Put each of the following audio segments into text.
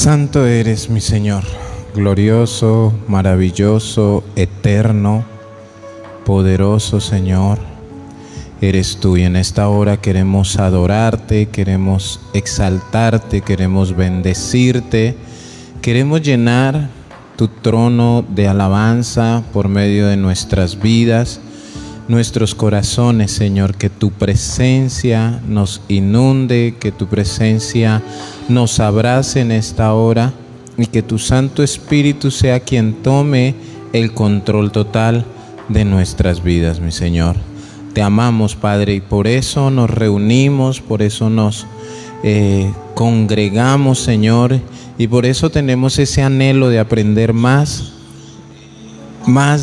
Santo eres, mi Señor, glorioso, maravilloso, eterno, poderoso Señor, eres tú. Y en esta hora queremos adorarte, queremos exaltarte, queremos bendecirte, queremos llenar tu trono de alabanza por medio de nuestras vidas, nuestros corazones, Señor. Que tu presencia nos inunde, que tu presencia nos abrace en esta hora y que tu Santo Espíritu sea quien tome el control total de nuestras vidas, mi Señor. Te amamos, Padre, y por eso nos reunimos, por eso nos congregamos, Señor, y por eso tenemos ese anhelo de aprender más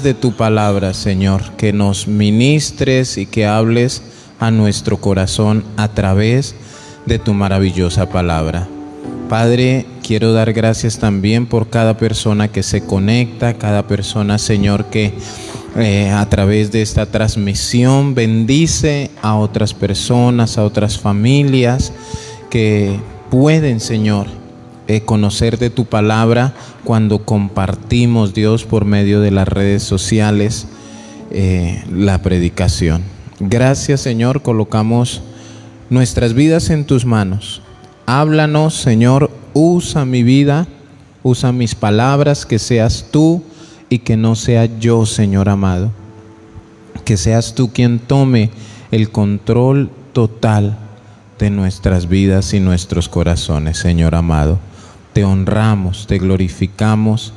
de tu palabra, Señor, que nos ministres y que hables a nuestro corazón a través de tu maravillosa palabra. Padre, quiero dar gracias también por cada persona que se conecta, cada persona, Señor, que a través de esta transmisión bendice a otras personas, a otras familias que pueden, Señor, conocer de tu palabra cuando compartimos, Dios, por medio de las redes sociales la predicación. Gracias, Señor, colocamos nuestras vidas en tus manos. Háblanos, Señor, usa mi vida, usa mis palabras, que seas tú y que no sea yo, Señor amado. Que seas tú quien tome el control total de nuestras vidas y nuestros corazones, Señor amado. Te honramos, te glorificamos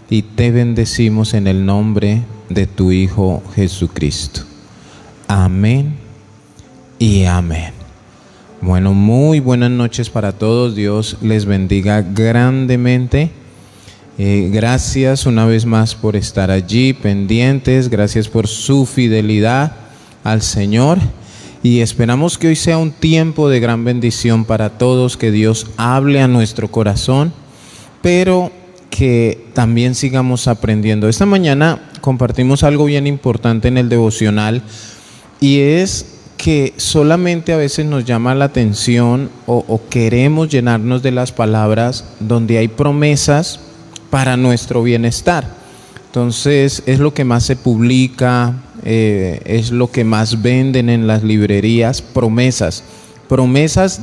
y te bendecimos en el nombre de tu Hijo Jesucristo. Amén y amén. Bueno, muy buenas noches para todos. Dios les bendiga grandemente. Gracias una vez más por estar allí pendientes. Gracias por su fidelidad al Señor. Y esperamos que hoy sea un tiempo de gran bendición para todos, que Dios hable a nuestro corazón, pero que también sigamos aprendiendo. Esta mañana compartimos algo bien importante en el devocional, y es que solamente a veces nos llama la atención o queremos llenarnos de las palabras donde hay promesas para nuestro bienestar. Entonces es lo que más se publica, es lo que más venden en las librerías, promesas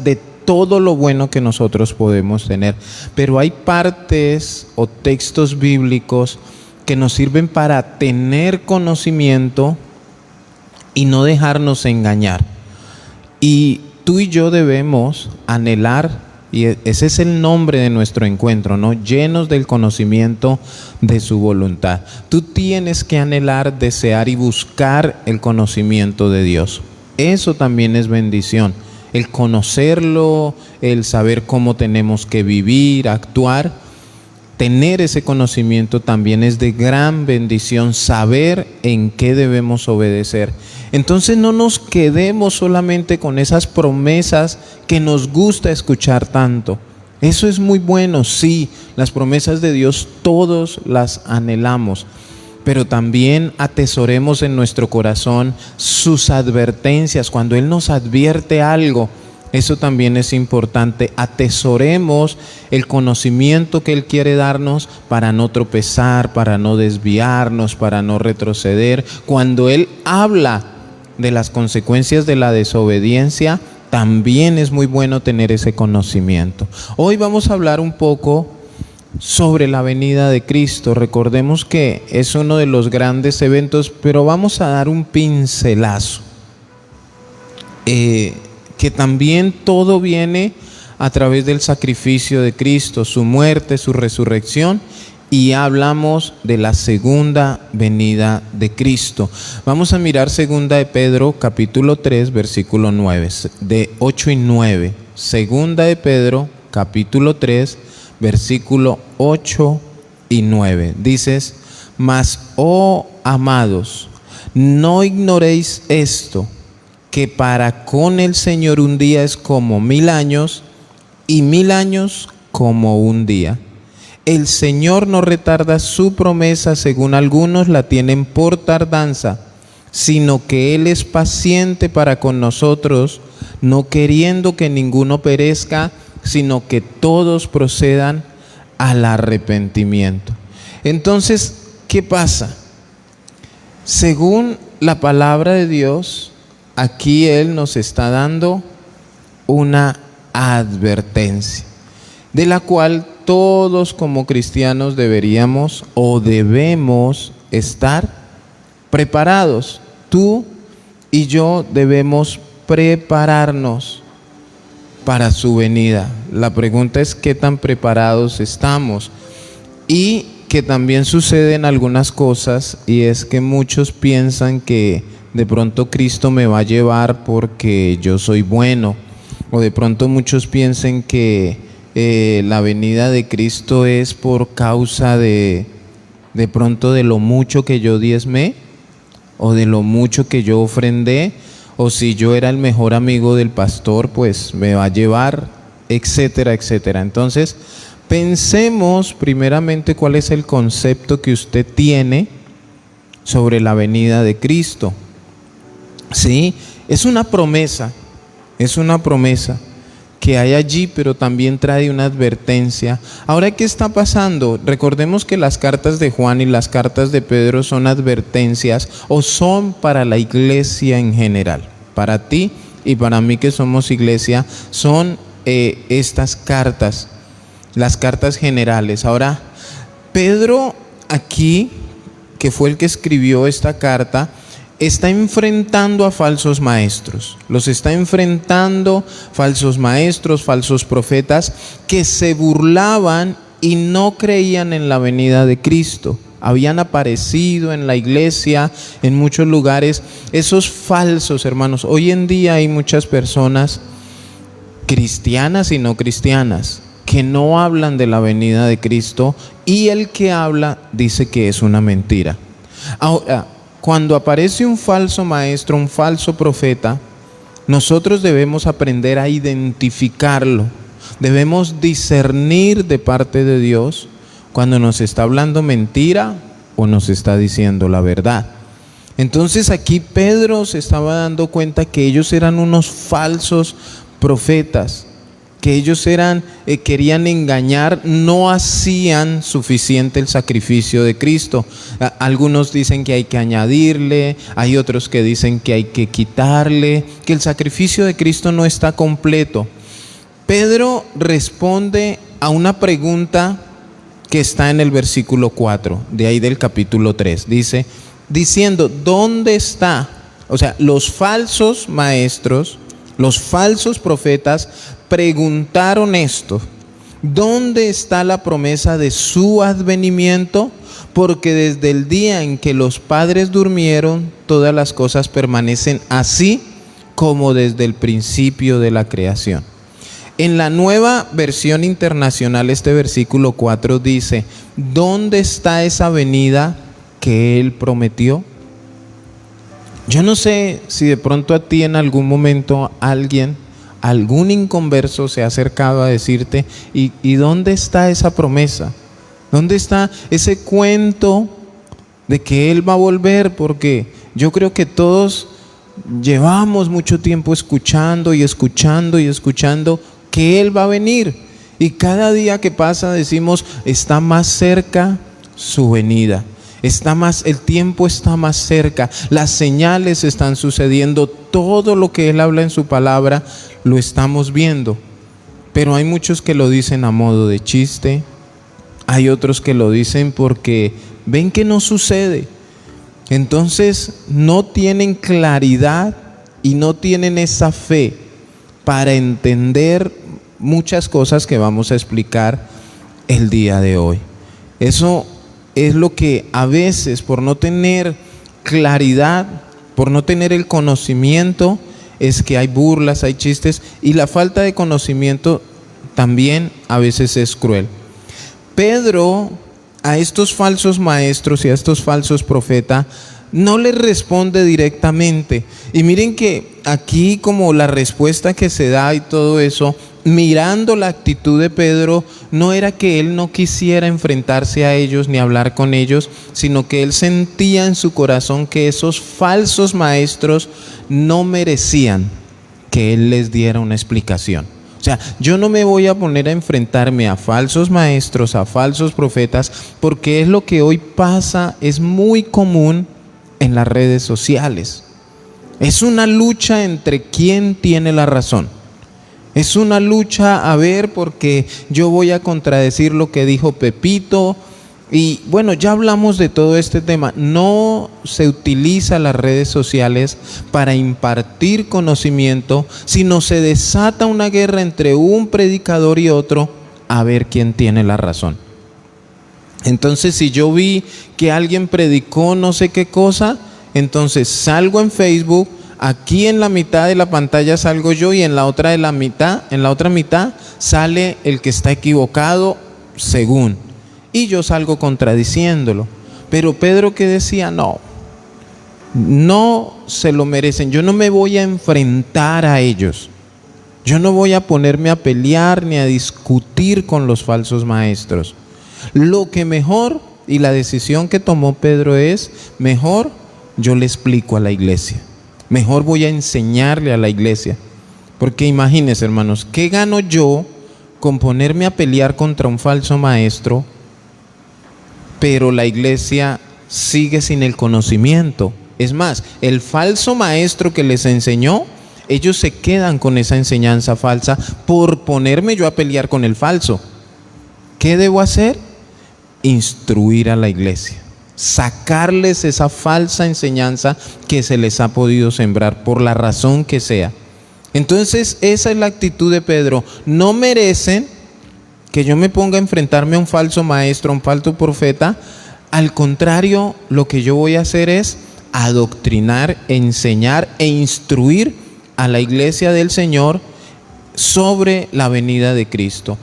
de todo lo bueno que nosotros podemos tener. Pero hay partes o textos bíblicos que nos sirven para tener conocimiento y no dejarnos engañar. Y tú y yo debemos anhelar, y ese es el nombre de nuestro encuentro, ¿no? Llenos del conocimiento de su voluntad. Tú tienes que anhelar, desear y buscar el conocimiento de Dios. Eso también es bendición. El conocerlo, el saber cómo tenemos que vivir, actuar. Tener ese conocimiento también es de gran bendición, saber en qué debemos obedecer. Entonces no nos quedemos solamente con esas promesas que nos gusta escuchar tanto. Eso es muy bueno, sí, las promesas de Dios todos las anhelamos, pero también atesoremos en nuestro corazón sus advertencias. Cuando Él nos advierte algo, eso también es importante. Atesoremos el conocimiento que Él quiere darnos para no tropezar, para no desviarnos, para no retroceder. Cuando Él habla de las consecuencias de la desobediencia, también es muy bueno tener ese conocimiento. Hoy vamos a hablar un poco sobre la venida de Cristo. Recordemos que es uno de los grandes eventos, pero vamos a dar un pincelazo. Que también todo viene a través del sacrificio de Cristo, su muerte, su resurrección, y hablamos de la segunda venida de Cristo. Vamos a mirar segunda de Pedro, capítulo 3, versículo 9, de 8 y 9. Segunda de Pedro, capítulo 3, versículo 8 y 9. Dices: mas, oh amados, no ignoréis esto, que para con el Señor un día es como 1000 años, y 1000 años como un día. El Señor no retarda su promesa, según algunos la tienen por tardanza, sino que Él es paciente para con nosotros, no queriendo que ninguno perezca, sino que todos procedan al arrepentimiento. Entonces, ¿qué pasa? Según la palabra de Dios, aquí Él nos está dando una advertencia, de la cual todos como cristianos deberíamos o debemos estar preparados. Tú y yo debemos prepararnos para su venida. La pregunta es qué tan preparados estamos. Y que también suceden algunas cosas, y es que muchos piensan que de pronto Cristo me va a llevar porque yo soy bueno, o de pronto muchos piensan que la venida de Cristo es por causa de pronto de lo mucho que yo diezmé, o de lo mucho que yo ofrendé, o si yo era el mejor amigo del pastor, pues me va a llevar, etcétera, etcétera. Entonces, pensemos primeramente cuál es el concepto que usted tiene sobre la venida de Cristo. Sí, es una promesa que hay allí, pero también trae una advertencia. Ahora, ¿qué está pasando? Recordemos que las cartas de Juan y las cartas de Pedro son advertencias, o son para la iglesia en general. Para ti y para mí que somos iglesia, son estas cartas, las cartas generales. Ahora, Pedro aquí, que fue el que escribió esta carta, está enfrentando a falsos maestros. Los está enfrentando falsos maestros, falsos profetas que se burlaban y no creían en la venida de Cristo. Habían aparecido en la iglesia, en muchos lugares, esos falsos hermanos. Hoy en día hay muchas personas cristianas y no cristianas que no hablan de la venida de Cristo, y el que habla dice que es una mentira. Ahora, cuando aparece un falso maestro, un falso profeta, nosotros debemos aprender a identificarlo. Debemos discernir de parte de Dios cuando nos está hablando mentira o nos está diciendo la verdad. Entonces aquí Pedro se estaba dando cuenta que ellos eran unos falsos profetas, que ellos querían engañar, no hacían suficiente el sacrificio de Cristo. Algunos dicen que hay que añadirle, hay otros que dicen que hay que quitarle, que el sacrificio de Cristo no está completo. Pedro responde a una pregunta que está en el versículo 4, de ahí del capítulo 3, diciendo, ¿dónde está? O sea, los falsos maestros, los falsos profetas preguntaron esto: ¿dónde está la promesa de su advenimiento? Porque desde el día en que los padres durmieron, todas las cosas permanecen así como desde el principio de la creación. En la Nueva Versión Internacional, este versículo 4 dice: ¿dónde está esa venida que Él prometió? Yo no sé si de pronto a ti en algún momento algún inconverso se ha acercado a decirte, ¿y dónde está esa promesa? ¿Dónde está ese cuento de que Él va a volver? Porque yo creo que todos llevamos mucho tiempo escuchando y escuchando y escuchando que Él va a venir. Y cada día que pasa decimos, está más cerca su venida. El tiempo está más cerca, las señales están sucediendo, todo lo que Él habla en su palabra lo estamos viendo. Pero hay muchos que lo dicen a modo de chiste, hay otros que lo dicen porque ven que no sucede. Entonces no tienen claridad y no tienen esa fe para entender muchas cosas que vamos a explicar el día de hoy. Eso es lo que a veces, por no tener claridad, por no tener el conocimiento, es que hay burlas, hay chistes, y la falta de conocimiento también a veces es cruel. Pedro a estos falsos maestros y a estos falsos profetas no les responde directamente. Y miren que aquí como la respuesta que se da y todo eso, mirando la actitud de Pedro, no era que él no quisiera enfrentarse a ellos ni hablar con ellos, sino que él sentía en su corazón que esos falsos maestros no merecían que él les diera una explicación. O O sea, yo no me voy a poner a enfrentarme a falsos maestros, a falsos profetas, porque es lo que hoy pasa, es muy común en las redes sociales. Es una lucha entre quién tiene la razón. Es una lucha a ver, porque yo voy a contradecir lo que dijo Pepito. Y bueno, ya hablamos de todo este tema. No se utiliza las redes sociales para impartir conocimiento, sino se desata una guerra entre un predicador y otro a ver quién tiene la razón. Entonces, si yo vi que alguien predicó no sé qué cosa, entonces salgo en Facebook, aquí en la mitad de la pantalla salgo yo y en la otra mitad sale el que está equivocado según. Y yo salgo contradiciéndolo. Pero Pedro, que decía, no se lo merecen. Yo no me voy a enfrentar a ellos. Yo no voy a ponerme a pelear ni a discutir con los falsos maestros. Lo que mejor, y la decisión que tomó Pedro es, mejor yo le explico a la iglesia. Mejor voy a enseñarle a la iglesia. Porque imagínense, hermanos, ¿qué gano yo con ponerme a pelear contra un falso maestro, pero la iglesia sigue sin el conocimiento? Es más, el falso maestro que les enseñó, ellos se quedan con esa enseñanza falsa por ponerme yo a pelear con el falso. ¿Qué debo hacer? Instruir a la iglesia, sacarles esa falsa enseñanza que se les ha podido sembrar por la razón que sea. Entonces, esa es la actitud de Pedro. No merecen que yo me ponga a enfrentarme a un falso maestro, a un falso profeta. Al contrario, lo que yo voy a hacer es adoctrinar, enseñar e instruir a la iglesia del Señor sobre la venida de Cristo.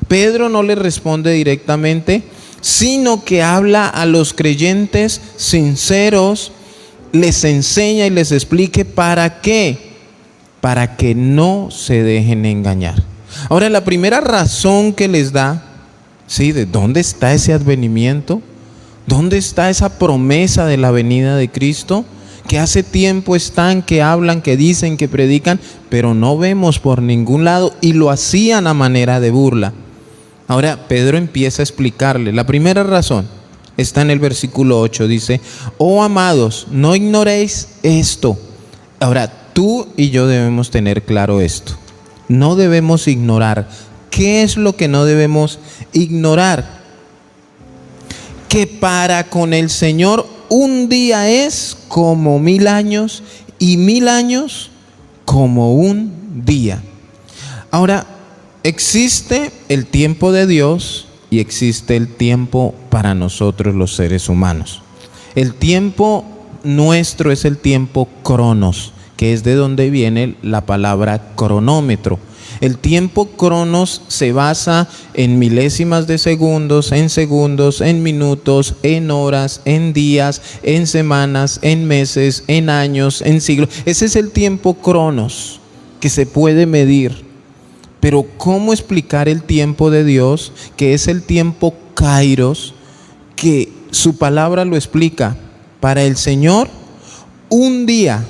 Pedro no le responde directamente, sino que habla a los creyentes sinceros, les enseña y les explique para qué, para que no se dejen engañar. Ahora, la primera razón que les da, ¿sí?, de dónde está ese advenimiento, dónde está esa promesa de la venida de Cristo, que hace tiempo están, que hablan, que dicen, que predican, pero no vemos por ningún lado, y lo hacían a manera de burla. Ahora Pedro empieza a explicarle. La primera razón está en el versículo 8, dice: oh amados, no ignoréis esto. Ahora, tú y yo debemos tener claro esto. No debemos ignorar. ¿Qué es lo que no debemos ignorar? Que para con el Señor un día es como 1000 años y 1000 años como un día. Ahora, existe el tiempo de Dios y existe el tiempo para nosotros los seres humanos. El tiempo nuestro es el tiempo cronos, que es de donde viene la palabra cronómetro. El tiempo cronos se basa en milésimas de segundos, en minutos, en horas, en días, en semanas, en meses, en años, en siglos. Ese es el tiempo cronos que se puede medir. Pero ¿cómo explicar el tiempo de Dios, que es el tiempo kairos, que su palabra lo explica? Para el Señor, un día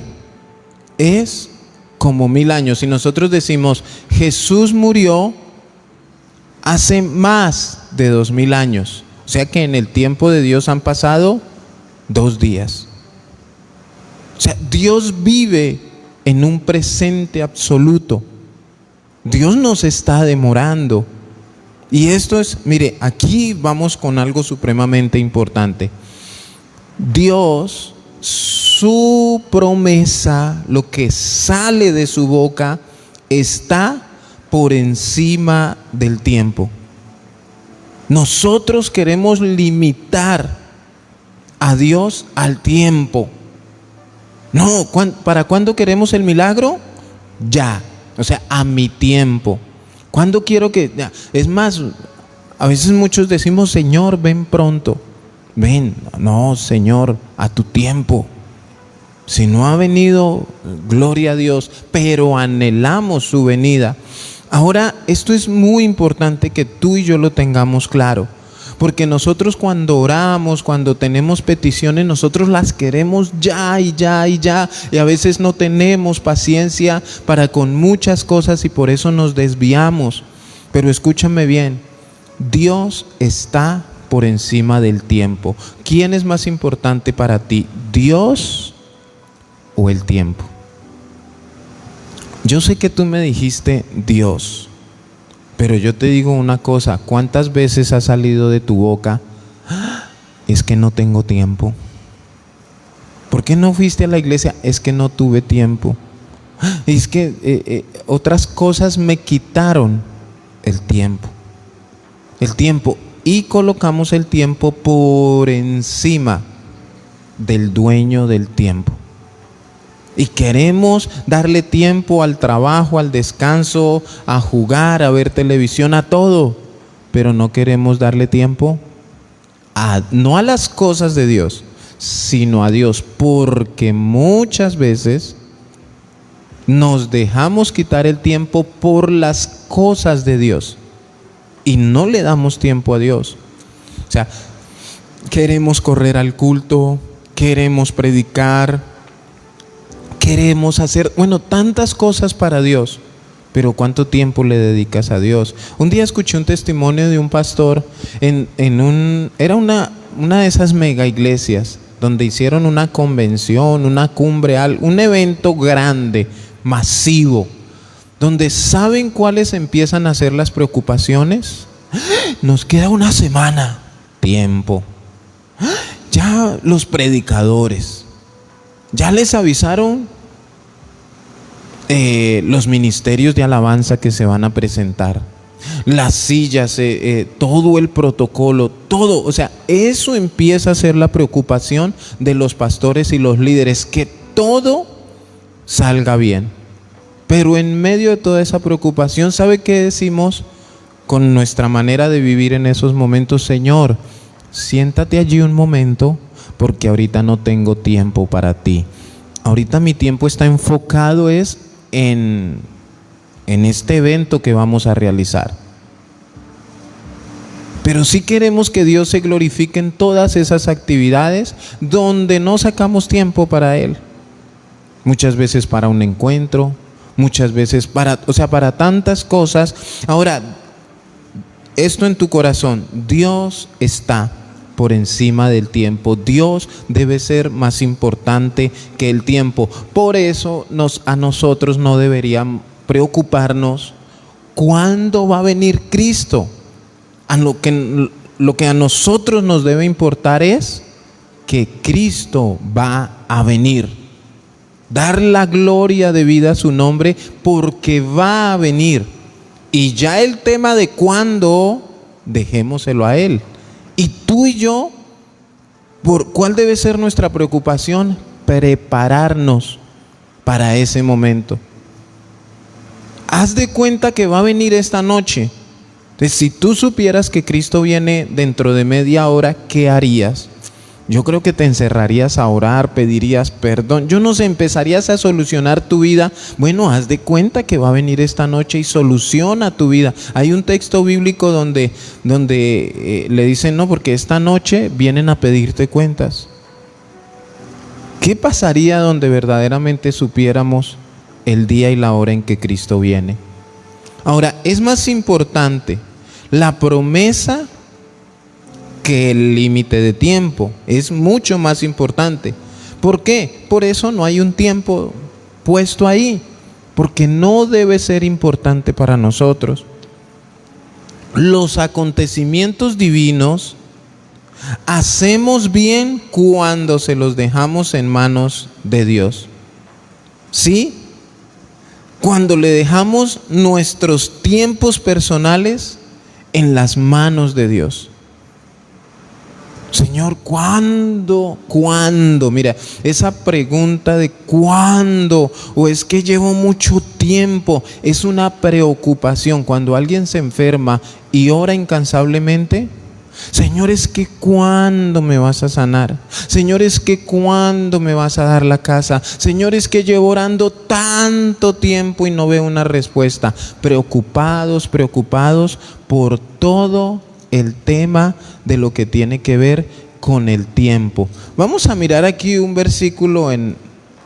es como 1000 años. Y nosotros decimos, Jesús murió hace más de 2000 años. O sea que en el tiempo de Dios han pasado 2 días. O sea, Dios vive en un presente absoluto. Dios nos está demorando. Y esto es, mire, aquí vamos con algo supremamente importante. Dios, su promesa, lo que sale de su boca, está por encima del tiempo. Nosotros queremos limitar a Dios al tiempo. No, ¿para cuándo queremos el milagro? Ya. O sea, a mi tiempo. ¿Cuándo quiero que...? Es más, a veces muchos decimos, Señor, ven pronto. Ven. No, Señor, a tu tiempo. Si no ha venido, gloria a Dios, pero anhelamos su venida. Ahora, esto es muy importante que tú y yo lo tengamos claro, Porque nosotros cuando oramos, cuando tenemos peticiones, nosotros las queremos ya y ya y ya. Y a veces no tenemos paciencia para con muchas cosas y por eso nos desviamos. Pero escúchame bien, Dios está por encima del tiempo. ¿Quién es más importante para ti, Dios o el tiempo? Yo sé que tú me dijiste Dios, pero yo te digo una cosa, ¿cuántas veces ha salido de tu boca? Es que no tengo tiempo. ¿Por qué no fuiste a la iglesia? Es que no tuve tiempo. Es que otras cosas me quitaron el tiempo. El tiempo. Y colocamos el tiempo por encima del dueño del tiempo. Y queremos darle tiempo al trabajo, al descanso, a jugar, a ver televisión, a todo. Pero no queremos darle tiempo no a las cosas de Dios, sino a Dios. Porque muchas veces nos dejamos quitar el tiempo por las cosas de Dios. Y no le damos tiempo a Dios. O sea, queremos correr al culto, queremos predicar, queremos hacer, tantas cosas para Dios, pero ¿cuánto tiempo le dedicas a Dios? Un día escuché un testimonio de un pastor era una de esas mega iglesias donde hicieron una convención, una cumbre, un evento grande, masivo, donde ¿saben cuáles empiezan a ser las preocupaciones? Nos queda una semana, tiempo. Ya los predicadores, ya les avisaron los ministerios de alabanza que se van a presentar, las sillas, todo el protocolo, todo. O sea, eso empieza a ser la preocupación de los pastores y los líderes, que todo salga bien. Pero en medio de toda esa preocupación, ¿sabe qué decimos con nuestra manera de vivir en esos momentos? Señor, siéntate allí un momento, porque ahorita no tengo tiempo para ti. Ahorita mi tiempo está enfocado en este evento que vamos a realizar. Pero sí queremos que Dios se glorifique en todas esas actividades donde no sacamos tiempo para Él. Muchas veces para un encuentro, muchas veces para tantas cosas. Ahora, esto en tu corazón, Dios está por encima del tiempo. Dios debe ser más importante que el tiempo. Por eso a nosotros no deberían preocuparnos cuándo va a venir Cristo. Lo que a nosotros nos debe importar es que Cristo va a venir. Dar la gloria de vida a su nombre, porque va a venir. Y ya el tema de cuándo, dejémoselo a Él. Y tú y yo, ¿cuál debe ser nuestra preocupación? Prepararnos para ese momento. Haz de cuenta que va a venir esta noche. Entonces, si tú supieras que Cristo viene dentro de media hora, ¿qué harías? Yo creo que te encerrarías a orar, pedirías perdón. Yo no sé, empezarías a solucionar tu vida. Bueno, haz de cuenta que va a venir esta noche y soluciona tu vida. Hay un texto bíblico donde le dicen, no, porque esta noche vienen a pedirte cuentas. ¿Qué pasaría donde verdaderamente supiéramos el día y la hora en que Cristo viene? Ahora, es más importante la promesa que el límite de tiempo. Es mucho más importante. ¿Por qué? Por eso no hay un tiempo puesto ahí, porque no debe ser importante para nosotros. Los acontecimientos divinos hacemos bien cuando se los dejamos en manos de Dios. ¿Sí? Cuando le dejamos nuestros tiempos personales en las manos de Dios. Señor, ¿cuándo? Mira, esa pregunta de ¿cuándo? O es que llevo mucho tiempo, es una preocupación. Cuando alguien se enferma y ora incansablemente, Señor, es que ¿cuándo me vas a sanar? Señor, es que ¿cuándo me vas a dar la casa? Señor, es que llevo orando tanto tiempo y no veo una respuesta. Preocupados por todo el tema de lo que tiene que ver con el tiempo. Vamos a mirar aquí un versículo en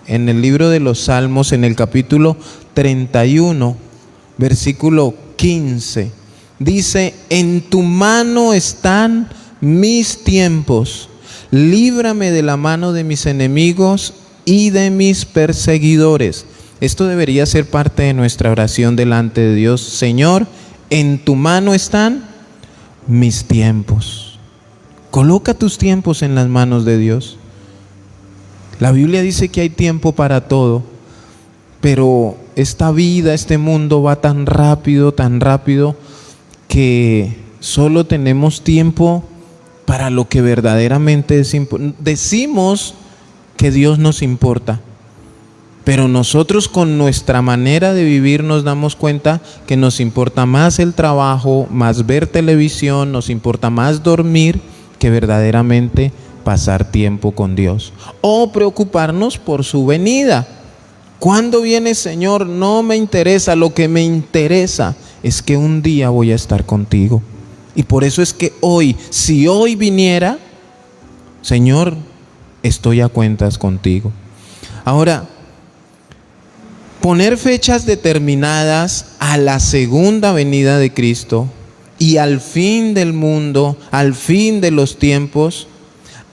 el libro de los Salmos, en el capítulo 31, versículo 15. Dice: en tu mano están mis tiempos, líbrame de la mano de mis enemigos y de mis perseguidores. Esto debería ser parte de nuestra oración delante de Dios. Señor, en tu mano están mis tiempos. Coloca tus tiempos en las manos de Dios. La Biblia dice que hay tiempo para todo, pero esta vida, este mundo va tan rápido, que solo tenemos tiempo para lo que verdaderamente es importante. Decimos que Dios nos importa, pero nosotros con nuestra manera de vivir nos damos cuenta que nos importa más el trabajo, más ver televisión, nos importa más dormir que verdaderamente pasar tiempo con Dios o preocuparnos por su venida. ¿Cuándo viene, Señor? No me interesa. Lo que me interesa es que un día voy a estar contigo. Y por eso es que hoy, si hoy viniera, Señor, estoy a cuentas contigo. Ahora, poner fechas determinadas a la segunda venida de Cristo y al fin del mundo, al fin de los tiempos,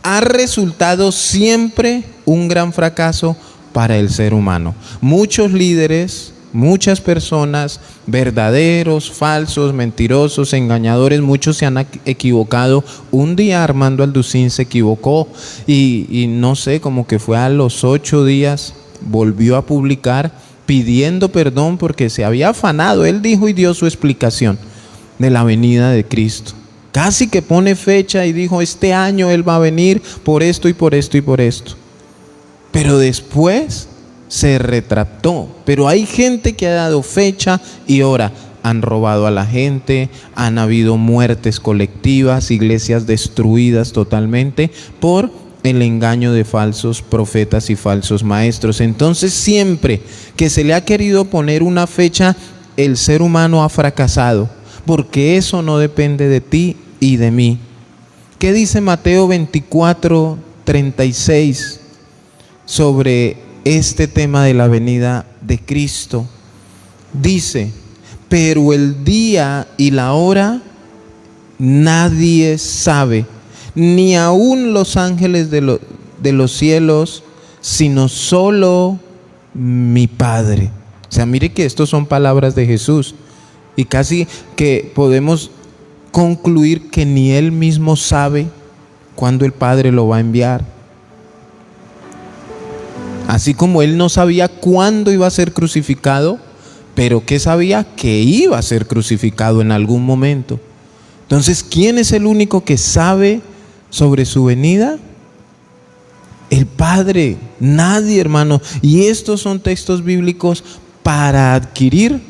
ha resultado siempre un gran fracaso para el ser humano. Muchos líderes, muchas personas, verdaderos, falsos, mentirosos, engañadores, muchos se han equivocado. Un día Armando Alducín se equivocó y no sé, como que fue a los 8 días, volvió a publicar pidiendo perdón porque se había afanado. Él dijo y dio su explicación de la venida de Cristo. Casi que pone fecha y dijo: este año Él va a venir por esto y por esto y por esto. Pero después se retractó. Pero hay gente que ha dado fecha y hora. Han robado a la gente, han habido muertes colectivas, iglesias destruidas totalmente por el engaño de falsos profetas y falsos maestros. Entonces, siempre que se le ha querido poner una fecha, el ser humano ha fracasado, porque eso no depende de ti y de mí. ¿Qué dice Mateo 24:36 sobre este tema de la venida de Cristo? Dice: pero el día y la hora nadie sabe, ni aun los ángeles de los cielos, sino solo mi Padre. O sea, mire que estos son palabras de Jesús, y casi que podemos concluir que ni Él mismo sabe cuándo el Padre lo va a enviar. Así como Él no sabía cuándo iba a ser crucificado, pero que sabía que iba a ser crucificado en algún momento. Entonces, ¿quién es el único que sabe sobre su venida? El Padre. Nadie, hermano. Y estos son textos bíblicos para adquirir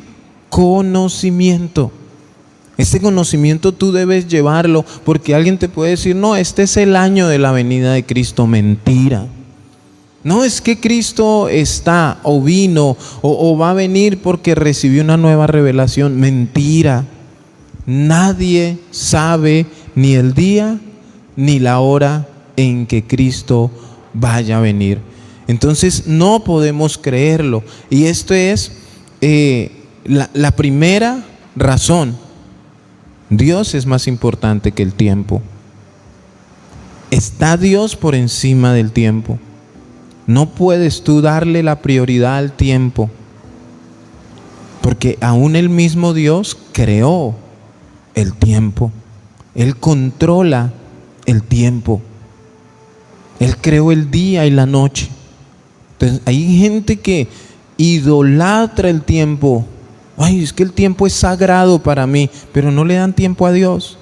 conocimiento. Este conocimiento tú debes llevarlo, porque alguien te puede decir: no, este es el año de la venida de Cristo. Mentira. No es que Cristo está o vino o va a venir porque recibió una nueva revelación. Mentira. Nadie sabe ni el día ni la hora en que Cristo vaya a venir. Entonces no podemos creerlo. Y esto es la primera razón. Dios es más importante que el tiempo. Está Dios por encima del tiempo. No puedes tú darle la prioridad al tiempo, porque aún el mismo Dios creó el tiempo. Él controla el tiempo. Él creó el día y la noche. Entonces, hay gente que idolatra el tiempo. Ay, es que el tiempo es sagrado para mí, pero no le dan tiempo a Dios.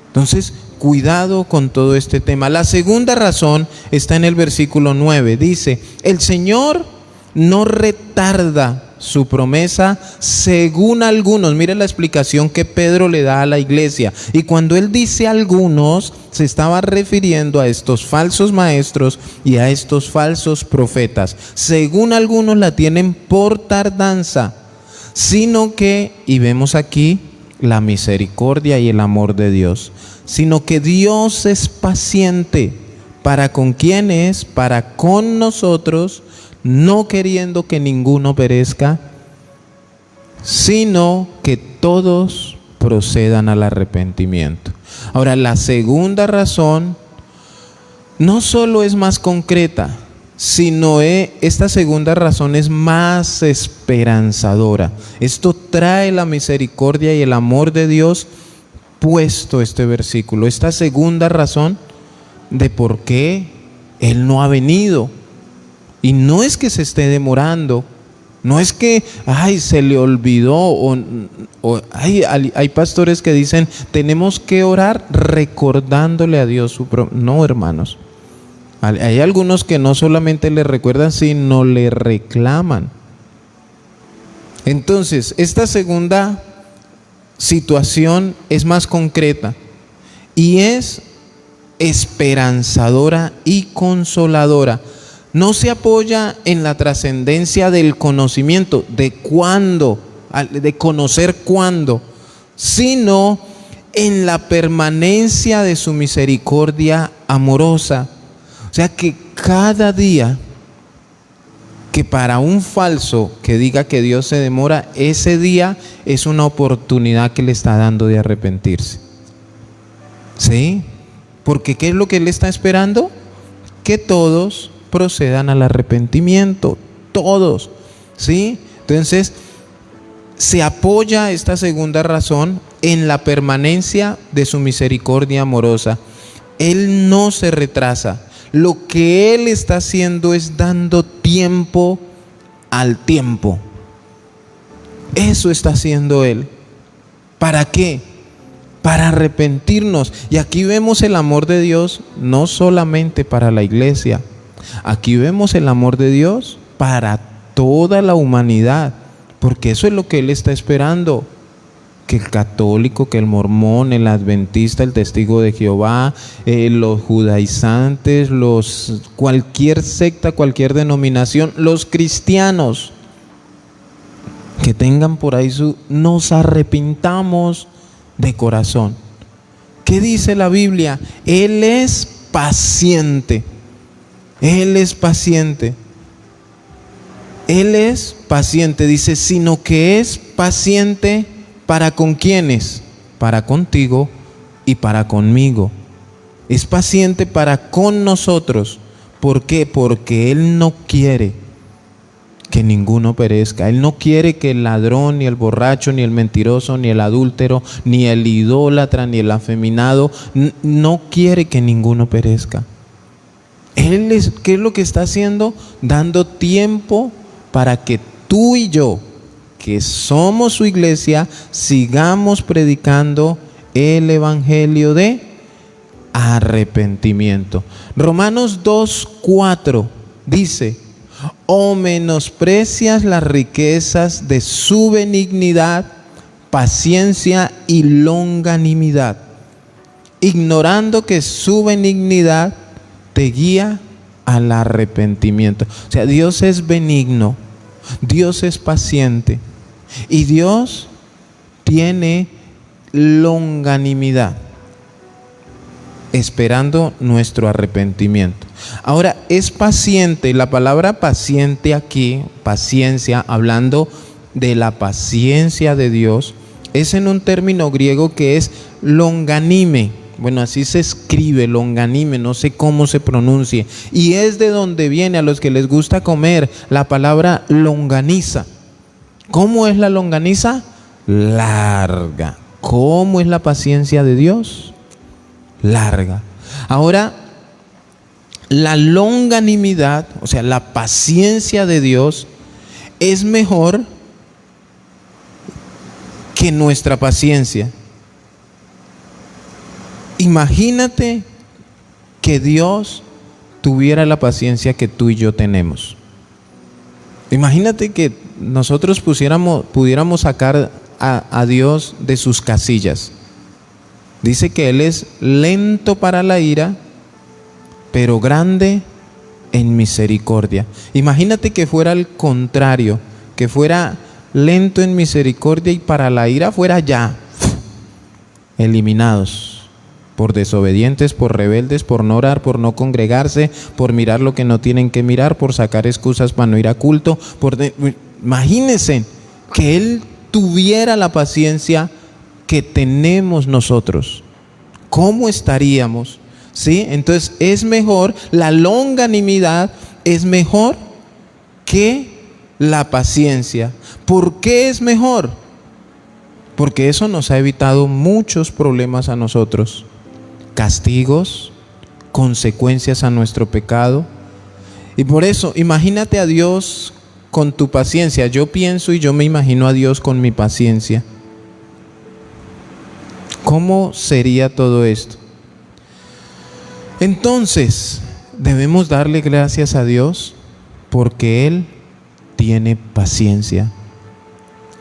Entonces, cuidado con todo este tema. La segunda razón está en el versículo 9. Dice: el Señor no retarda su promesa según algunos. Mire la explicación que Pedro le da a la iglesia. Y cuando él dice algunos, se estaba refiriendo a estos falsos maestros y a estos falsos profetas. Según algunos la tienen por tardanza, sino que, y vemos aquí la misericordia y el amor de Dios, sino que Dios es paciente. ¿Para con quién es? Para con nosotros, no queriendo que ninguno perezca, sino que todos procedan al arrepentimiento. Ahora, la segunda razón no solo es más concreta, sino esta segunda razón es más esperanzadora. Esto trae la misericordia y el amor de Dios puesto este versículo. Esta segunda razón de por qué Él no ha venido. Y no es que se esté demorando, no es que se le olvidó, hay pastores que dicen tenemos que orar recordándole a Dios su promesa. No, hermanos, hay algunos que no solamente le recuerdan, sino le reclaman. Entonces, esta segunda situación es más concreta y es esperanzadora y consoladora. No se apoya en la trascendencia del conocimiento, de cuándo, de conocer cuándo, sino en la permanencia de su misericordia amorosa. O sea que cada día que para un falso que diga que Dios se demora, ese día es una oportunidad que le está dando de arrepentirse. ¿Sí? Porque ¿qué es lo que él está esperando? Que todos procedan al arrepentimiento, todos, ¿sí? Entonces, se apoya esta segunda razón en la permanencia de su misericordia amorosa. Él no se retrasa. Lo que Él está haciendo es dando tiempo al tiempo. Eso está haciendo Él. ¿Para qué? Para arrepentirnos. Y aquí vemos el amor de Dios no solamente para la iglesia. Aquí vemos el amor de Dios para toda la humanidad, porque eso es lo que Él está esperando, que el católico, que el mormón, el adventista, el testigo de Jehová, los judaizantes, cualquier secta, cualquier denominación, los cristianos, que tengan por ahí nos arrepintamos de corazón. ¿Qué dice la Biblia? Él es paciente. Él es paciente. Él es paciente, dice, sino que es paciente para con quiénes, para contigo y para conmigo. Es paciente para con nosotros. ¿Por qué? Porque Él no quiere que ninguno perezca. Él no quiere que el ladrón, ni el borracho, ni el mentiroso, ni el adúltero, ni el idólatra, ni el afeminado, no quiere que ninguno perezca. ¿Qué es lo que está haciendo? Dando tiempo para que tú y yo, que somos su iglesia, sigamos predicando el evangelio de arrepentimiento. Romanos 2:4 dice: ¿o menosprecias las riquezas de su benignidad, paciencia y longanimidad, ignorando que su benignidad te guía al arrepentimiento? O sea, Dios es benigno, Dios es paciente y Dios tiene longanimidad, esperando nuestro arrepentimiento. Ahora, es paciente. La palabra paciente aquí, paciencia, hablando de la paciencia de Dios, es en un término griego que es longanime. Bueno, así se escribe, longanime, no sé cómo se pronuncie. Y es de donde viene, a los que les gusta comer, la palabra longaniza. ¿Cómo es la longaniza? Larga. ¿Cómo es la paciencia de Dios? Larga. Ahora, la longanimidad, o sea, la paciencia de Dios es mejor que nuestra paciencia. Imagínate que Dios tuviera la paciencia que tú y yo tenemos. Imagínate que nosotros pudiéramos sacar a Dios de sus casillas. Dice que Él es lento para la ira, pero grande en misericordia. Imagínate que fuera al contrario, que fuera lento en misericordia y para la ira fuera ya. eliminados por desobedientes, por rebeldes, por no orar, por no congregarse, por mirar lo que no tienen que mirar, por sacar excusas para no ir a culto. Imagínense que Él tuviera la paciencia que tenemos nosotros. ¿Cómo estaríamos? ¿Sí? Entonces es mejor, la longanimidad es mejor que la paciencia. ¿Por qué es mejor? Porque eso nos ha evitado muchos problemas a nosotros. Castigos, consecuencias a nuestro pecado. Y por eso, imagínate a Dios con tu paciencia. Yo pienso y yo me imagino a Dios con mi paciencia. ¿Cómo sería todo esto? Entonces, debemos darle gracias a Dios porque Él tiene paciencia.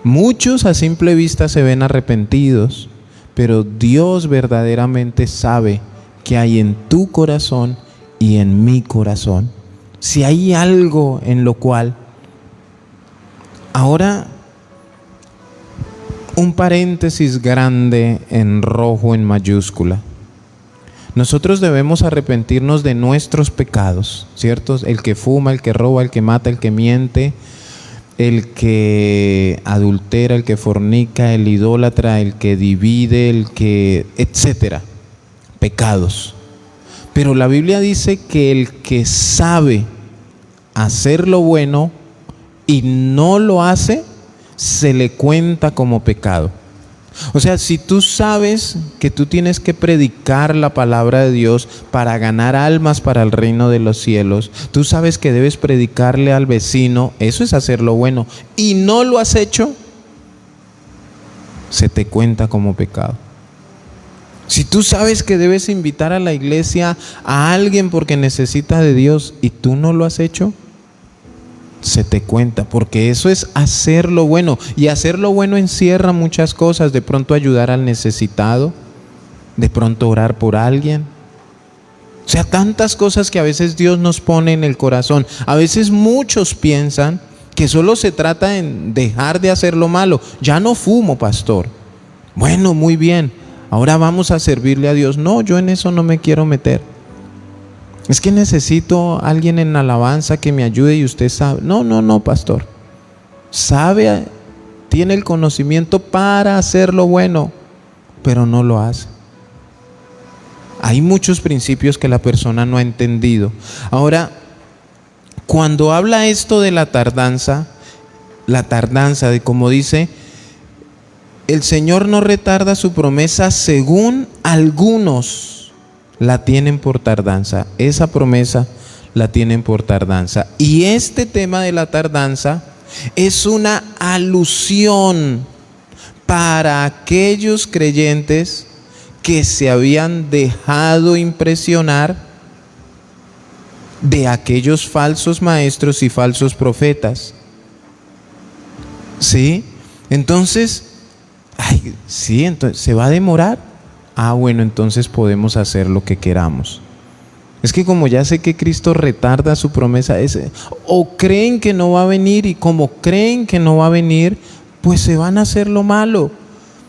Muchos a simple vista se ven arrepentidos, pero Dios verdaderamente sabe qué hay en tu corazón y en mi corazón. Si hay algo en lo cual... Ahora, un paréntesis grande en rojo en mayúscula. Nosotros debemos arrepentirnos de nuestros pecados, ¿cierto? El que fuma, el que roba, el que mata, el que miente, el que adultera, el que fornica, el idólatra, el que divide, el que... etcétera. Pecados. Pero la Biblia dice que el que sabe hacer lo bueno y no lo hace, se le cuenta como pecado. O sea, si tú sabes que tú tienes que predicar la palabra de Dios para ganar almas para el reino de los cielos, tú sabes que debes predicarle al vecino, eso es hacer lo bueno, y no lo has hecho, se te cuenta como pecado. Si tú sabes que debes invitar a la iglesia a alguien porque necesita de Dios y tú no lo has hecho, se te cuenta, porque eso es hacer lo bueno. Y hacer lo bueno encierra muchas cosas. De pronto ayudar al necesitado, de pronto orar por alguien. O sea, tantas cosas que a veces Dios nos pone en el corazón. A veces muchos piensan que solo se trata en dejar de hacer lo malo. Ya no fumo, pastor. Bueno, muy bien, ahora vamos a servirle a Dios. No, yo en eso no me quiero meter. Es que necesito a alguien en alabanza que me ayude y usted sabe. No, pastor. Sabe, tiene el conocimiento para hacer lo bueno, pero no lo hace. Hay muchos principios que la persona no ha entendido. Ahora, cuando habla esto de la tardanza, de como dice, el Señor no retarda su promesa según algunos la tienen por tardanza. Esa promesa la tienen por tardanza. Y este tema de la tardanza es una alusión para aquellos creyentes que se habían dejado impresionar de aquellos falsos maestros y falsos profetas. ¿Sí? Entonces, entonces ¿se va a demorar? Bueno, entonces podemos hacer lo que queramos. Es que como ya sé que Cristo retarda su promesa, o creen que no va a venir, y como creen que no va a venir, pues se van a hacer lo malo.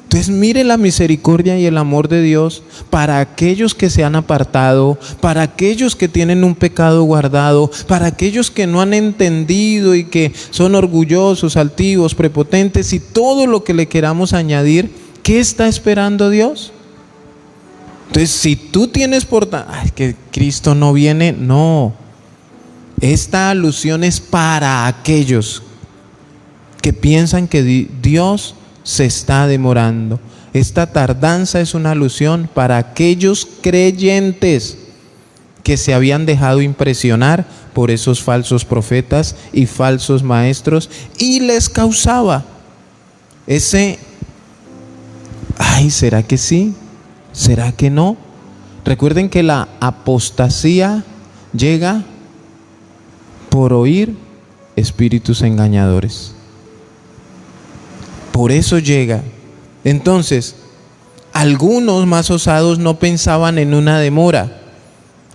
Entonces mire la misericordia y el amor de Dios para aquellos que se han apartado, para aquellos que tienen un pecado guardado, para aquellos que no han entendido y que son orgullosos, altivos, prepotentes y todo lo que le queramos añadir. ¿Qué está esperando Dios? Entonces, si tú tienes que Cristo no viene, no. Esta alusión es para aquellos que piensan que Dios se está demorando. Esta tardanza es una alusión para aquellos creyentes que se habían dejado impresionar por esos falsos profetas y falsos maestros y les causaba ese, ¿será que sí? ¿Será que no? Recuerden que la apostasía llega por oír espíritus engañadores. Por eso llega. Entonces, algunos más osados no pensaban en una demora,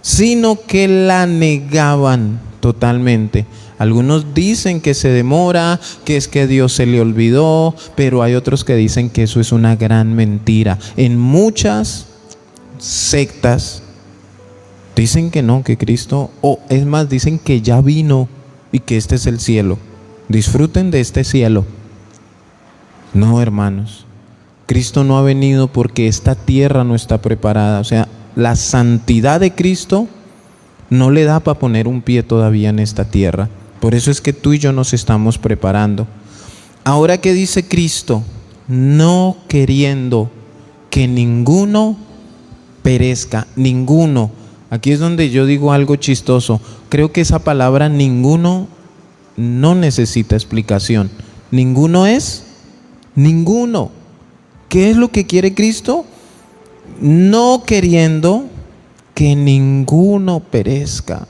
sino que la negaban totalmente. Algunos dicen que se demora, que es que Dios se le olvidó, pero hay otros que dicen que eso es una gran mentira. En muchas sectas dicen que no, que Cristo, o es más, dicen que ya vino y que este es el cielo. Disfruten de este cielo. No, hermanos, Cristo no ha venido porque esta tierra no está preparada. O sea, la santidad de Cristo no le da para poner un pie todavía en esta tierra. Por eso es que tú y yo nos estamos preparando. Ahora, ¿qué dice Cristo? No queriendo que ninguno perezca, ninguno. Aquí es donde yo digo algo chistoso. Creo que esa palabra ninguno no necesita explicación. Ninguno es ninguno. ¿Qué es lo que quiere Cristo? No queriendo que ninguno perezca.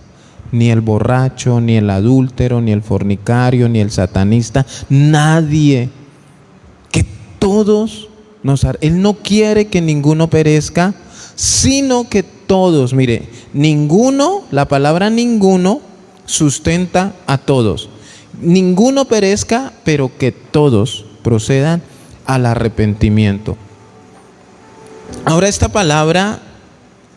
Ni el borracho, ni el adúltero, ni el fornicario, ni el satanista, nadie. Que todos Él no quiere que ninguno perezca, sino que todos, mire, ninguno, la palabra ninguno sustenta a todos. Ninguno perezca, pero que todos procedan al arrepentimiento. Ahora, esta palabra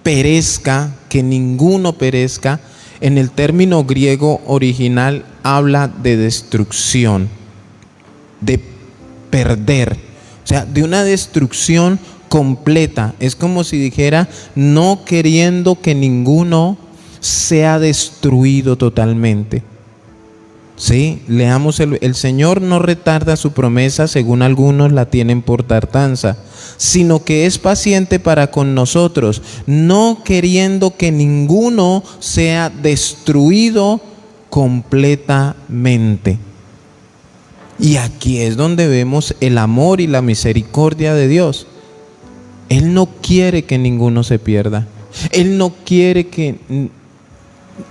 perezca, que ninguno perezca, en el término griego original habla de destrucción, de perder, o sea, de una destrucción completa. Es como si dijera, no queriendo que ninguno sea destruido totalmente. Sí, leamos, el Señor no retarda su promesa, según algunos la tienen por tardanza, sino que es paciente para con nosotros, no queriendo que ninguno sea destruido completamente. Y aquí es donde vemos el amor y la misericordia de Dios. Él no quiere que ninguno se pierda. Él no quiere que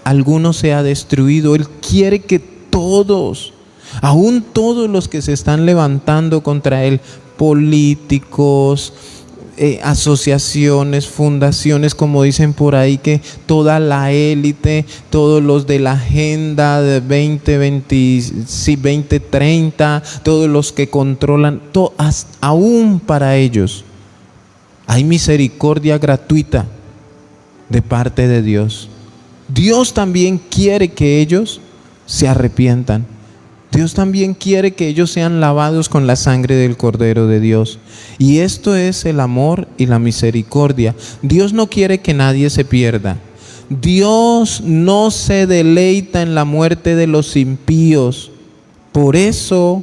alguno sea destruido. Él quiere que todos, aún todos los que se están levantando contra Él, políticos, asociaciones, fundaciones, como dicen por ahí, que toda la élite, todos los de la agenda de 2030, todos los que controlan, aún para ellos hay misericordia gratuita de parte de Dios. Dios también quiere que ellos se arrepientan. Dios también quiere que ellos sean lavados con la sangre del Cordero de Dios. Y esto es el amor y la misericordia. Dios no quiere que nadie se pierda. Dios no se deleita en la muerte de los impíos. Por eso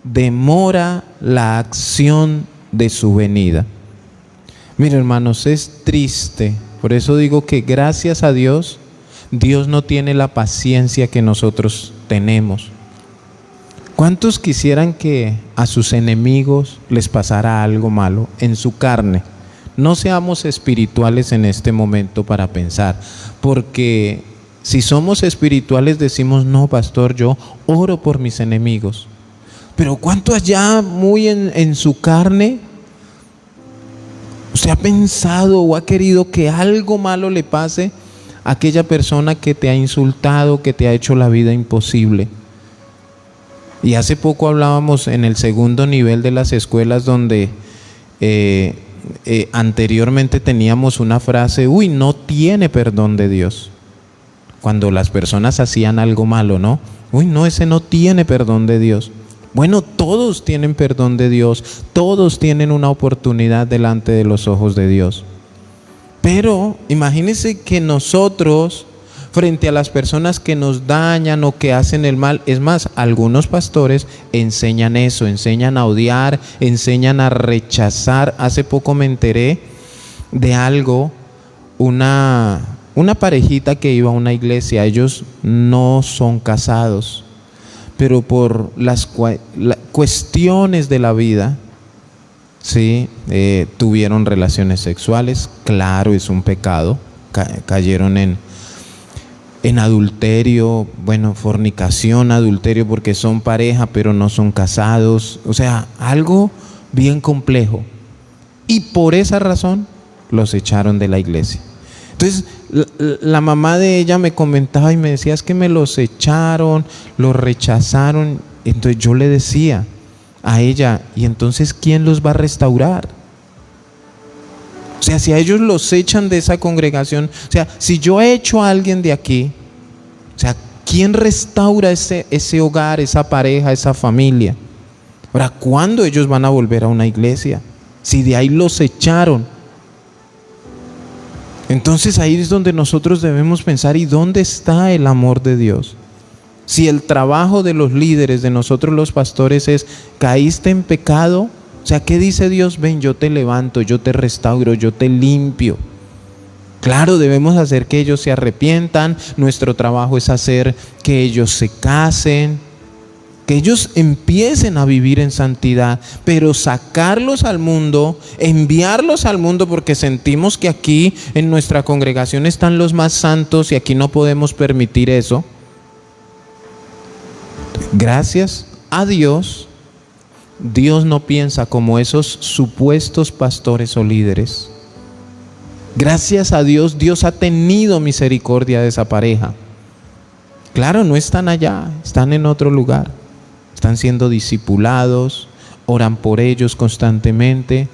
demora la acción de su venida. Mira, hermanos, es triste. Por eso digo que gracias a Dios, Dios no tiene la paciencia que nosotros tenemos. ¿Cuántos quisieran que a sus enemigos les pasara algo malo en su carne? No seamos espirituales en este momento para pensar, porque si somos espirituales decimos, no, pastor, yo oro por mis enemigos. Pero ¿cuánto allá muy en su carne usted ha pensado o ha querido que algo malo le pase a aquella persona que te ha insultado, que te ha hecho la vida imposible? Y hace poco hablábamos en el segundo nivel de las escuelas donde anteriormente teníamos una frase, no tiene perdón de Dios. Cuando las personas hacían algo malo, ¿no? No, ese no tiene perdón de Dios. Bueno, todos tienen perdón de Dios, todos tienen una oportunidad delante de los ojos de Dios. Pero imagínense que nosotros, frente a las personas que nos dañan o que hacen el mal, es más, algunos pastores enseñan eso, enseñan a odiar, enseñan a rechazar. Hace poco me enteré de algo, una parejita que iba a una iglesia, ellos no son casados, pero por las cuestiones de la vida, sí, tuvieron relaciones sexuales. Claro, es un pecado, cayeron en adulterio, fornicación, adulterio, porque son pareja pero no son casados. O sea, algo bien complejo. Y por esa razón los echaron de la iglesia. Entonces la mamá de ella me comentaba y me decía, es que me los echaron, los rechazaron. Entonces yo le decía a ella, ¿y entonces quién los va a restaurar? O sea, si a ellos los echan de esa congregación, o sea, si yo echo a alguien de aquí, o sea, ¿quién restaura ese hogar, esa pareja, esa familia? Ahora, ¿cuándo ellos van a volver a una iglesia? Si de ahí los echaron. Entonces ahí es donde nosotros debemos pensar, ¿y dónde está el amor de Dios? Si el trabajo de los líderes, de nosotros los pastores es, caíste en pecado, o sea, ¿qué dice Dios? Ven, yo te levanto, yo te restauro, yo te limpio. Claro, debemos hacer que ellos se arrepientan. Nuestro trabajo es hacer que ellos se casen, que ellos empiecen a vivir en santidad, pero sacarlos al mundo, enviarlos al mundo, porque sentimos que aquí en nuestra congregación están los más santos y aquí no podemos permitir eso. Gracias a Dios, Dios no piensa como esos supuestos pastores o líderes. Gracias a Dios, Dios ha tenido misericordia de esa pareja. Claro, no están allá, están en otro lugar. Están siendo discipulados, oran por ellos constantemente.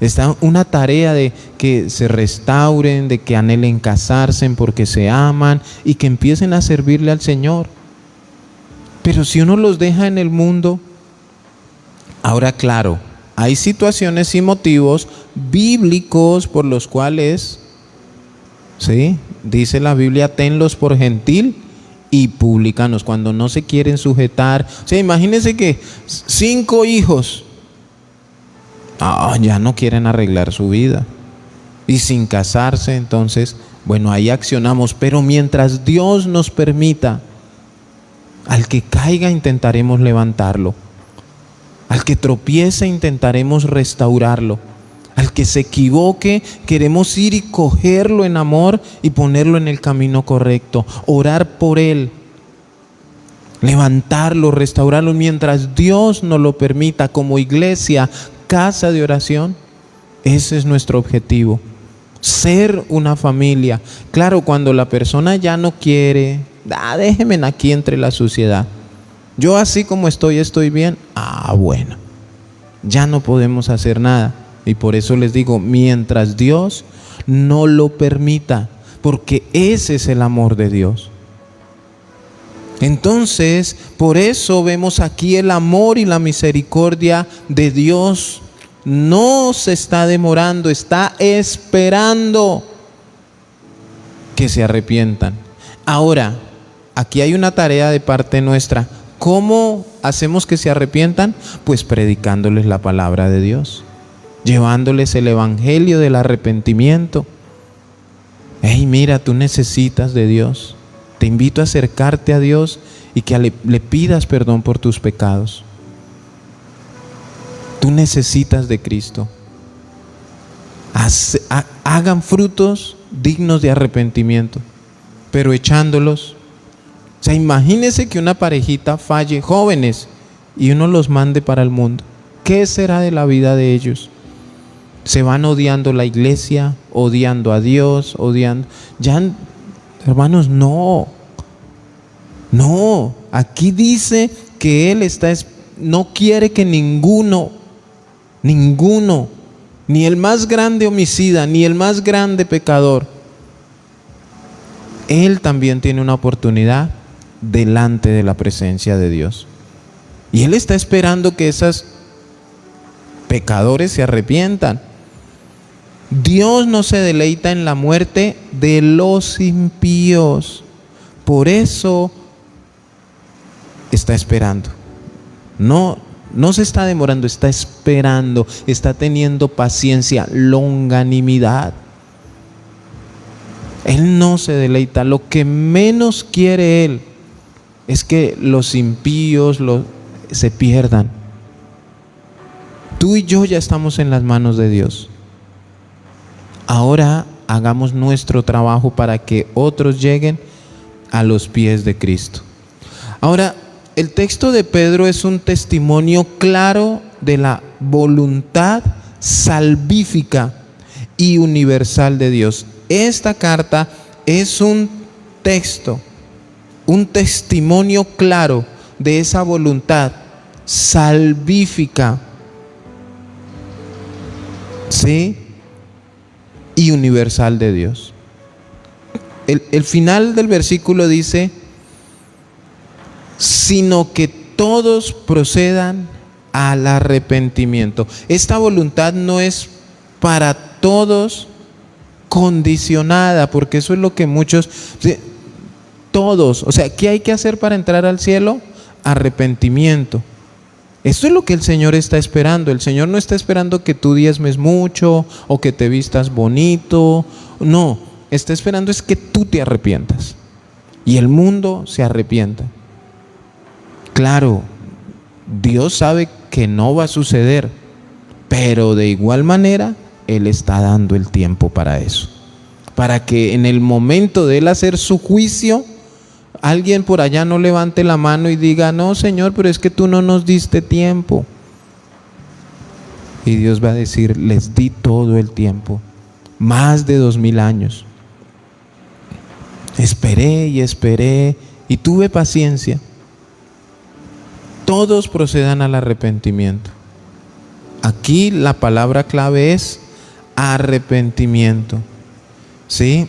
Está una tarea de que se restauren, de que anhelen casarse porque se aman y que empiecen a servirle al Señor. Pero si uno los deja en el mundo, ahora claro, hay situaciones y motivos bíblicos por los cuales, ¿sí?, dice la Biblia, tenlos por gentil y publicanos, cuando no se quieren sujetar. O sea, imagínense que 5 hijos ya no quieren arreglar su vida y sin casarse, entonces, bueno, ahí accionamos, pero mientras Dios nos permita, al que caiga intentaremos levantarlo, al que tropiece intentaremos restaurarlo, al que se equivoque queremos ir y cogerlo en amor y ponerlo en el camino correcto, orar por él, levantarlo, restaurarlo, mientras Dios nos lo permita. Como iglesia, casa de oración, ese es nuestro objetivo, ser una familia. Claro, cuando la persona ya no quiere, déjenme aquí entre la suciedad, yo así como estoy bien, bueno, ya no podemos hacer nada. Y por eso les digo, mientras Dios no lo permita, porque ese es el amor de Dios. Entonces, por eso vemos aquí el amor y la misericordia de Dios. No se está demorando, está esperando que se arrepientan. Ahora, aquí hay una tarea de parte nuestra. ¿Cómo hacemos que se arrepientan? Pues predicándoles la palabra de Dios, llevándoles el evangelio del arrepentimiento. Hey, mira, tú necesitas de Dios. Te invito a acercarte a Dios y que le pidas perdón por tus pecados. Tú necesitas de Cristo. Hagan frutos dignos de arrepentimiento, pero echándolos. O sea, imagínense que una parejita falle, jóvenes, y uno los mande para el mundo. ¿Qué será de la vida de ellos? Se van odiando la iglesia, odiando a Dios, odiando. Ya, hermanos, no. Aquí dice que Él no quiere que ninguno, ni el más grande homicida, ni el más grande pecador, él también tiene una oportunidad delante de la presencia de Dios. Y Él está esperando que esos pecadores se arrepientan. Dios no se deleita en la muerte de los impíos. Por eso está esperando. No se está demorando, está esperando, está teniendo paciencia, longanimidad. Él no se deleita. Lo que menos quiere Él es que los impíos se pierdan. Tú y yo ya estamos en las manos de Dios. Ahora hagamos nuestro trabajo para que otros lleguen a los pies de Cristo. Ahora, el texto de Pedro es un testimonio claro de la voluntad salvífica y universal de Dios. esta carta es un texto, un testimonio claro de esa voluntad salvífica, ¿sí?, y universal de Dios. El final del versículo dice: sino que todos procedan al arrepentimiento. Esta voluntad no es para todos condicionada, porque eso es lo que muchos, todos, o sea, ¿qué hay que hacer para entrar al cielo? Arrepentimiento. Esto es lo que el Señor está esperando. El Señor no está esperando que tú diezmes mucho o que te vistas bonito. No, está esperando es que tú te arrepientas y el mundo se arrepienta. Claro, Dios sabe que no va a suceder, pero de igual manera Él está dando el tiempo para eso, para que en el momento de Él hacer su juicio, alguien por allá no levante la mano y diga: no, Señor, pero es que tú no nos diste tiempo. Y Dios va a decir: les di todo el tiempo, más de 2000 años. Esperé y esperé y tuve paciencia. Todos procedan al arrepentimiento. Aquí la palabra clave es arrepentimiento, ¿sí?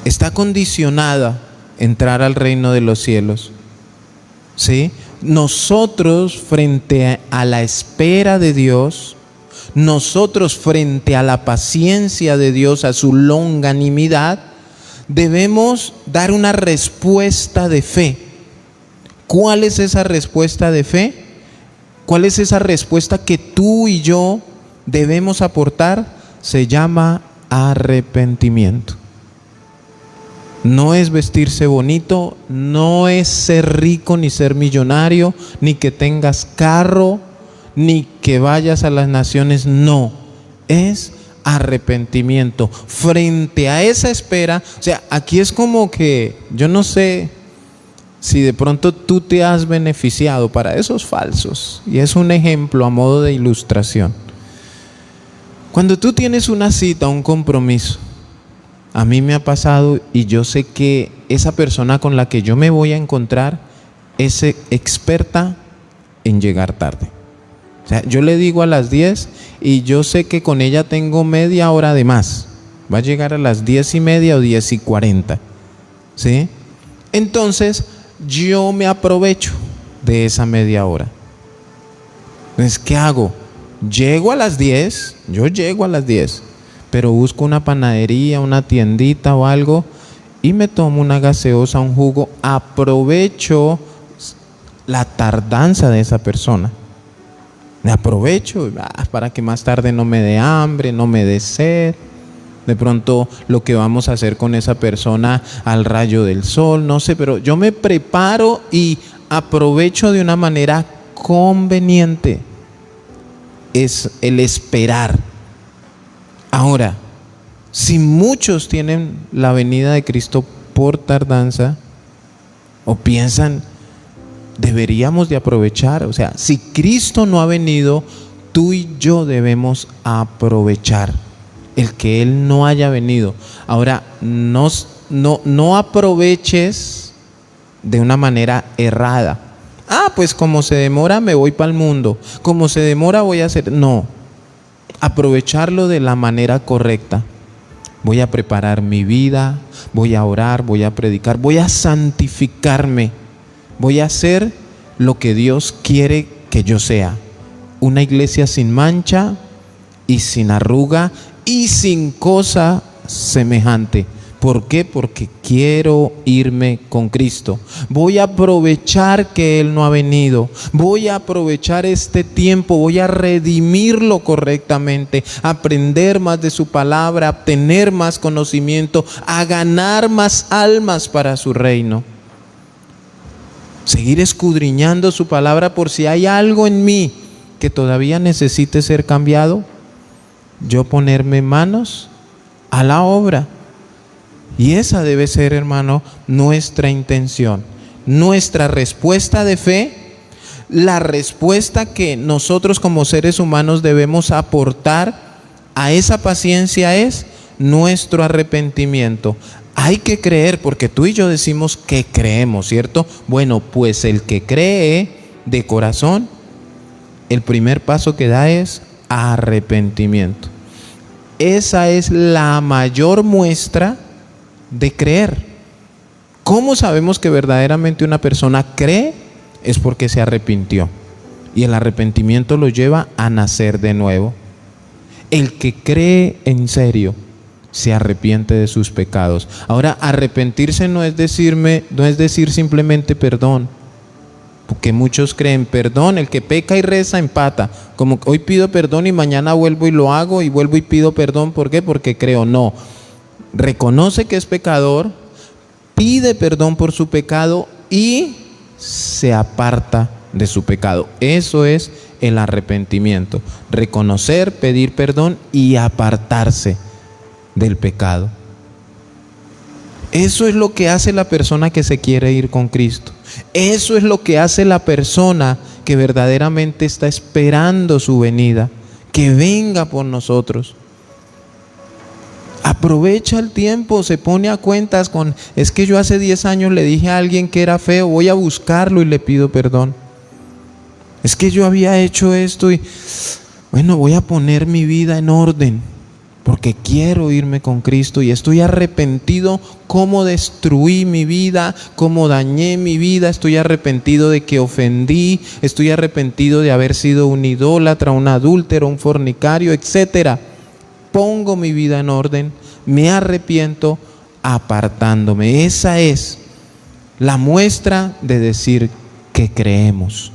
Está condicionada entrar al reino de los cielos, ¿sí? Nosotros, frente a la espera de Dios, nosotros frente a la paciencia de Dios, a su longanimidad, debemos dar una respuesta de fe. ¿Cuál es esa respuesta de fe? ¿Cuál es esa respuesta que tú y yo debemos aportar? Se llama arrepentimiento. No es vestirse bonito, no es ser rico ni ser millonario, ni que tengas carro, ni que vayas a las naciones, no. Es arrepentimiento. Frente a esa espera, o sea, aquí es como que, yo no sé si de pronto tú te has beneficiado para esos falsos, y es un ejemplo a modo de ilustración. Cuando tú tienes una cita, un compromiso, a mí me ha pasado y yo sé que esa persona con la que yo me voy a encontrar es experta en llegar tarde. O sea, yo le digo a las 10 y yo sé que con ella tengo media hora de más. Va a llegar a las 10:30 o 10:40, ¿sí? Entonces yo me aprovecho de esa media hora. Entonces, ¿qué hago? Llego a las 10, yo llego a las 10, pero busco una panadería, una tiendita o algo y me tomo una gaseosa, un jugo. Aprovecho la tardanza de esa persona. Me aprovecho para que más tarde no me dé hambre, no me dé sed. De pronto lo que vamos a hacer con esa persona al rayo del sol, no sé, pero yo me preparo y aprovecho de una manera conveniente. Es el esperar. Ahora, si muchos tienen la venida de Cristo por tardanza o piensan, deberíamos de aprovechar, o sea, si Cristo no ha venido, tú y yo debemos aprovechar el que Él no haya venido. Ahora, no aproveches de una manera errada. Pues como se demora me voy para el mundo, como se demora voy a hacer, no. Aprovecharlo de la manera correcta. Voy a preparar mi vida, voy a orar, voy a predicar, voy a santificarme, voy a hacer lo que Dios quiere que yo sea. Una iglesia sin mancha y sin arruga y sin cosa semejante. ¿Por qué? Porque quiero irme con Cristo. Voy a aprovechar que Él no ha venido. Voy a aprovechar este tiempo. Voy a redimirlo correctamente. Aprender más de su palabra. Obtener más conocimiento. A ganar más almas para su reino. Seguir escudriñando su palabra por si hay algo en mí que todavía necesite ser cambiado. Yo ponerme manos a la obra. Y esa debe ser, hermano, nuestra intención, nuestra respuesta de fe, la respuesta que nosotros como seres humanos debemos aportar a esa paciencia es nuestro arrepentimiento. Hay que creer, porque tú y yo decimos que creemos, ¿cierto? Bueno, pues el que cree de corazón, el primer paso que da es arrepentimiento. Esa es la mayor muestra de creer. ¿Cómo sabemos que verdaderamente una persona cree? Es porque se arrepintió. Y el arrepentimiento lo lleva a nacer de nuevo. El que cree en serio se arrepiente de sus pecados. Ahora, arrepentirse no es decir simplemente perdón. Porque muchos creen, perdón, el que peca y reza empata. Como hoy pido perdón y mañana vuelvo y lo hago y vuelvo y pido perdón. ¿Por qué? Porque creo. No. Reconoce que es pecador, pide perdón por su pecado y se aparta de su pecado. Eso es el arrepentimiento. Reconocer, pedir perdón y apartarse del pecado. Eso es lo que hace la persona que se quiere ir con Cristo. Eso es lo que hace la persona que verdaderamente está esperando su venida, que venga por nosotros. Aprovecha el tiempo, se pone a cuentas con, es que yo hace 10 años le dije a alguien que era feo, voy a buscarlo y le pido perdón. Es que yo había hecho esto y, bueno, voy a poner mi vida en orden, porque quiero irme con Cristo y estoy arrepentido cómo destruí mi vida, cómo dañé mi vida, estoy arrepentido de que ofendí, estoy arrepentido de haber sido un idólatra, un adúltero, un fornicario, etcétera. Pongo mi vida en orden, me arrepiento apartándome. Esa es la muestra de decir que creemos.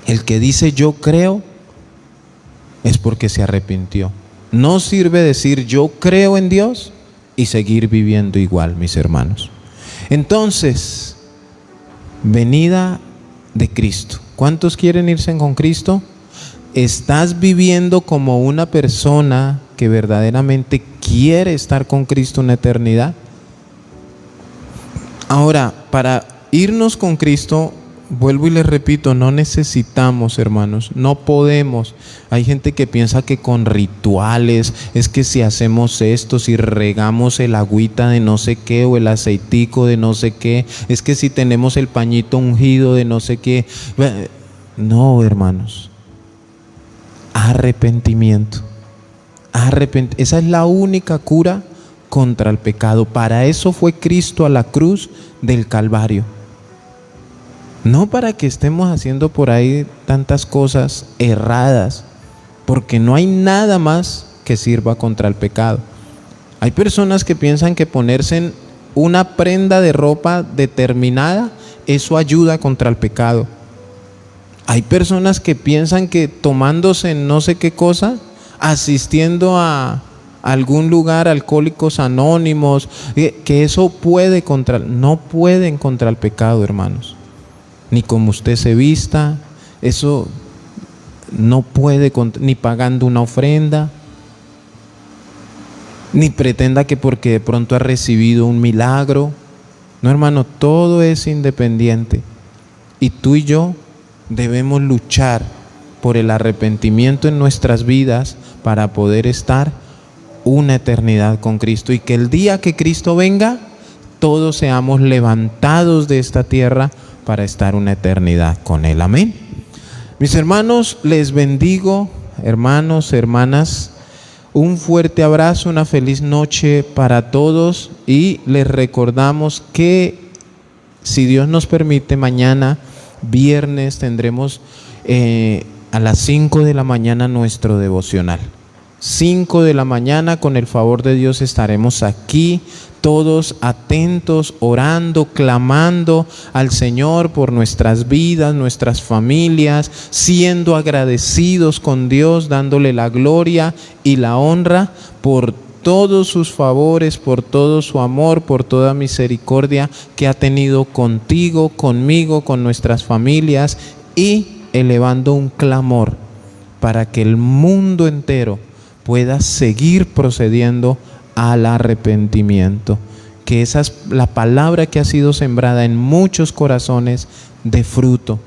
El que dice yo creo es porque se arrepintió. No sirve decir yo creo en Dios y seguir viviendo igual, mis hermanos. Entonces, venida de Cristo. ¿Cuántos quieren irse con Cristo? ¿Estás viviendo como una persona que verdaderamente quiere estar con Cristo en la eternidad? Ahora, para irnos con Cristo, vuelvo y les repito, no necesitamos, hermanos, no podemos. Hay gente que piensa que con rituales, es que si hacemos esto, si regamos el agüita de no sé qué o el aceitico de no sé qué, es que si tenemos el pañito ungido de no sé qué. No, hermanos. Arrepentimiento. Esa es la única cura contra el pecado. Para eso fue Cristo a la cruz del Calvario. No para que estemos haciendo por ahí tantas cosas erradas, porque no hay nada más que sirva contra el pecado. Hay personas que piensan que ponerse en una prenda de ropa determinada, eso ayuda contra el pecado. Hay personas que piensan que tomándose no sé qué cosa, asistiendo a algún lugar, Alcohólicos Anónimos, que eso puede no pueden contra el pecado, hermanos. Ni como usted se vista, eso no puede, ni pagando una ofrenda, ni pretenda que porque de pronto ha recibido un milagro. No, hermano, todo es independiente. Y tú y yo debemos luchar por el arrepentimiento en nuestras vidas para poder estar una eternidad con Cristo. Y que el día que Cristo venga, todos seamos levantados de esta tierra para estar una eternidad con Él. Amén. Mis hermanos, les bendigo, hermanos, hermanas. Un fuerte abrazo, una feliz noche para todos. Y les recordamos que, si Dios nos permite, mañana, viernes, tendremos a las 5 de la mañana nuestro devocional. 5 de la mañana, con el favor de Dios, estaremos aquí, todos atentos, orando, clamando al Señor por nuestras vidas, nuestras familias, siendo agradecidos con Dios, dándole la gloria y la honra por todos sus favores, por todo su amor, por toda misericordia que ha tenido contigo, conmigo, con nuestras familias, y elevando un clamor para que el mundo entero pueda seguir procediendo al arrepentimiento. Que esa es la palabra que ha sido sembrada en muchos corazones de fruto.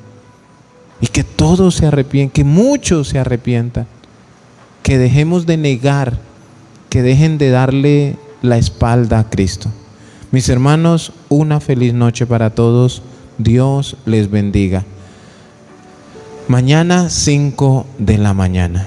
Y que todos se arrepientan, que muchos se arrepientan. que dejemos de negar, que dejen de darle la espalda a Cristo. Mis hermanos, una feliz noche para todos. Dios les bendiga. Mañana 5 de la mañana.